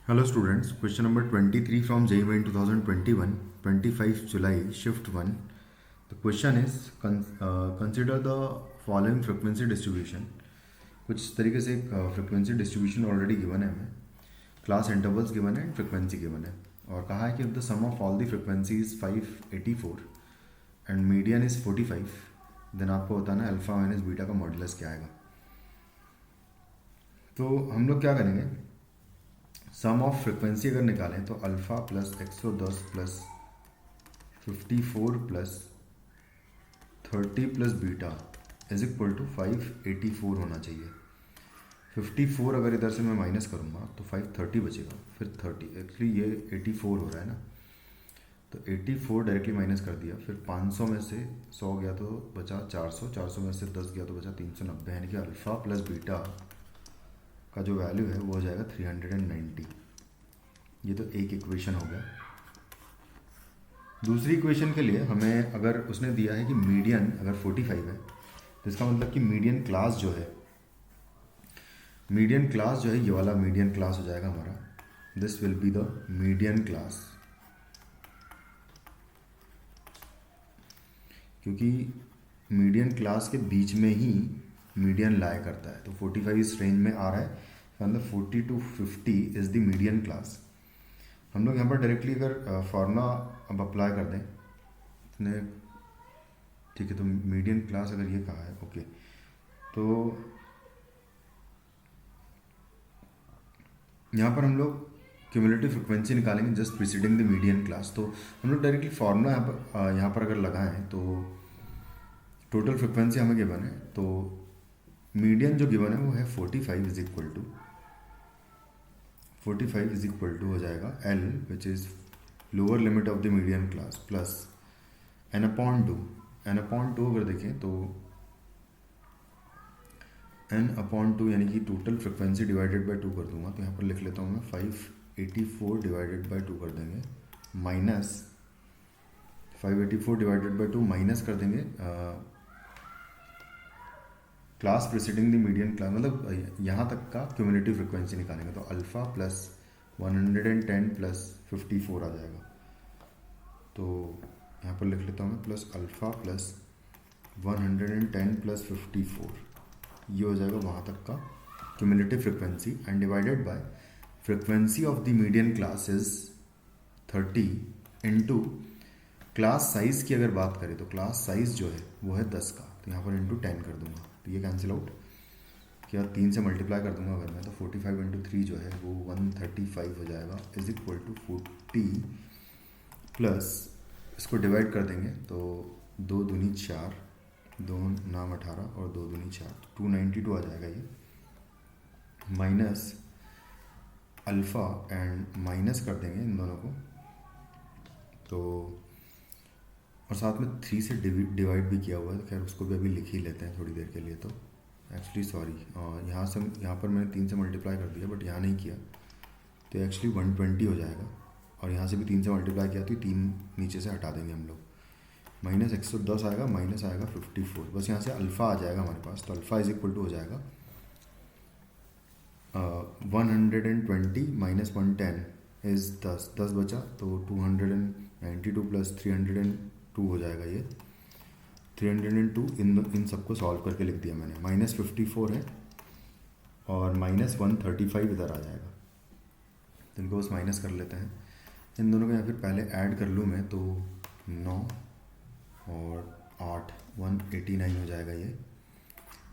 Hello students, question number 23 from JEE Main 2021, 25 July, shift 1. The question is consider the following frequency distribution. कुछ तरीके से एक frequency distribution already given है हमें, class intervals given है and frequency given है, और कहा है कि the sum of all the frequency is 584 and median is 45, then आपको बताना है अल्फा माइनस बीटा का मॉडुलस क्या आएगा। तो हम लोग क्या करेंगे, सम ऑफ फ्रिक्वेंसी अगर निकालें तो alpha plus 110 plus 54 plus 30 plus beta is equal to 584 होना चाहिए। 54 अगर इधर से मैं माइनस करूँगा तो 530 बचेगा, फिर 30 एक्चुअली ये 84 हो रहा है ना, तो 84 डायरेक्टली माइनस कर दिया, फिर 500 में से 100 गया तो बचा 400, 400 में से 10 गया तो बचा 390, यानी कि अल्फ़ा प्लस बीटा का जो वैल्यू है वो हो जाएगा 390। ये तो एक इक्वेशन हो गया। दूसरी इक्वेशन के लिए हमें अगर उसने दिया है कि मीडियन अगर 45 है तो इसका मतलब कि मीडियन क्लास जो है ये वाला मीडियन क्लास हो जाएगा हमारा, this will be the median class, क्योंकि मीडियन क्लास के बीच में ही मीडियन लाई करता है। तो 45 इस रेंज में आ रहा है, मतलब 40 to 50 is the median class. हम लोग यहाँ पर डायरेक्टली अगर फार्मूला अब अप्लाई कर दें ने, ठीक है, तो मीडियन क्लास अगर ये कहा है ओके, तो यहाँ पर हम लोग क्यूमुलेटिव फ्रिक्वेंसी निकालेंगे just preceding the median class. तो हम लोग डायरेक्टली फार्मूला यहाँ पर अगर लगाएं तो टोटल फ्रिक्वेंसी हमें गिवन है, तो मीडियन जो गिवन है वो है 45 इज इक्वल टू हो जाएगा L which is lower limit of the median class plus n upon two अगर देखें तो n अपॉन टू यानी कि टोटल फ्रिक्वेंसी डिवाइडेड बाय 2 कर दूंगा, तो यहाँ पर लिख लेता हूँ मैं 584 डिवाइडेड बाय 2 कर देंगे, माइनस 584 डिवाइडेड बाय 2 माइनस कर देंगे class preceding the median class, मतलब यहाँ तक का क्यूमुलेटिव फ्रिक्वेंसी निकालेंगे, तो अल्फ़ा प्लस 110 प्लस 54 आ जाएगा। तो यहाँ पर लिख लेता हूँ मैं प्लस अल्फ़ा प्लस 110 प्लस 54, ये हो जाएगा वहाँ तक का cumulative frequency, and divided by frequency of the median class is 30 into class size की अगर बात करें तो क्लास साइज़ जो है वो है 10 का, तो यहाँ पर इंटू 10 कर दूंगा, तो ये कैंसिल आउट किया, 3 से मल्टीप्लाई कर दूंगा अगर मैं, तो 45 इंटू 3 जो है वो 135 हो जाएगा इज इक्वल टू 40 प्लस इसको डिवाइड कर देंगे तो 2 दूनी 4, 2 नाम 18 और 2 दूनी 4, 292 आ जाएगा ये, माइनस अल्फ़ा एंड माइनस कर देंगे इन दोनों को, तो और साथ में 3 से डिवाइड भी किया हुआ है, तो खैर उसको भी अभी लिख ही लेते हैं थोड़ी देर के लिए। तो एक्चुअली सॉरी, यहाँ पर मैंने 3 से मल्टीप्लाई कर दिया बट यहाँ नहीं किया, तो एक्चुअली 120 हो जाएगा, और यहाँ से भी 3 से मल्टीप्लाई किया तो 3 नीचे से हटा देंगे हम लोग, माइनस 110 आएगा, माइनस आएगा 54, बस यहाँ से अल्फ़ा आ जाएगा हमारे पास, तो अल्फ़ा इज इक्वल टू हो जाएगा 120 माइनस 110 इज़ 10 बचा, तो 292 प्लस 302 हो जाएगा ये, 302 इन सबको सॉल्व करके लिख दिया मैंने, माइनस 54 है और माइनस 135 इधर आ जाएगा, तो इनको बस माइनस कर लेते हैं इन दोनों को, या फिर पहले ऐड कर लूँ मैं, तो 9 और 8 189 हो जाएगा ये,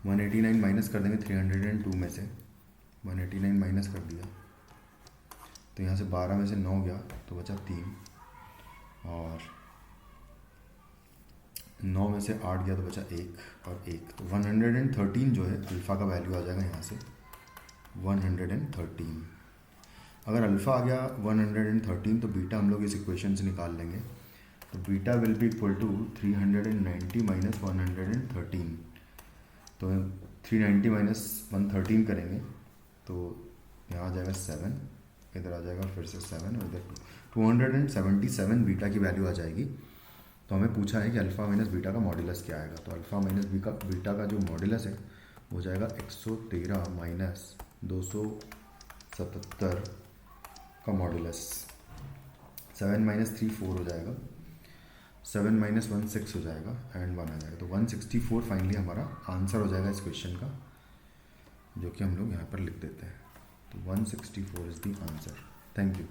189 माइनस कर देंगे 302 में से, 189 माइनस कर दिया, तो यहाँ से 12 में से 9 गया तो बचा 3, और 9 में से 8 गया तो बचा 1 और 1, तो 113 जो है अल्फ़ा का वैल्यू आ जाएगा यहाँ से 113। अगर अल्फ़ा आ गया 113 तो बीटा हम लोग इस इक्वेशन से निकाल लेंगे, तो beta will be equal to 390 minus 113, तो 390 माइनस 113 करेंगे तो यहाँ आ जाएगा 7, इधर आ जाएगा फिर से 7 और इधर 277 बीटा की वैल्यू आ जाएगी। तो हमें पूछा है कि अल्फ़ा माइनस बीटा का मॉडुलस क्या आएगा, तो अल्फ़ा माइनस बीटा का जो मॉडुलस है हो जाएगा 113 माइनस 277 का मॉडुलस 7 - 3 4 हो जाएगा, 7 - 1 6 हो जाएगा एंड 1 आ जाएगा। तो 164 फाइनली हमारा आंसर हो जाएगा इस क्वेश्चन का, जो कि हम लोग यहाँ पर लिख देते हैं। तो 164 is the answer. Thank you.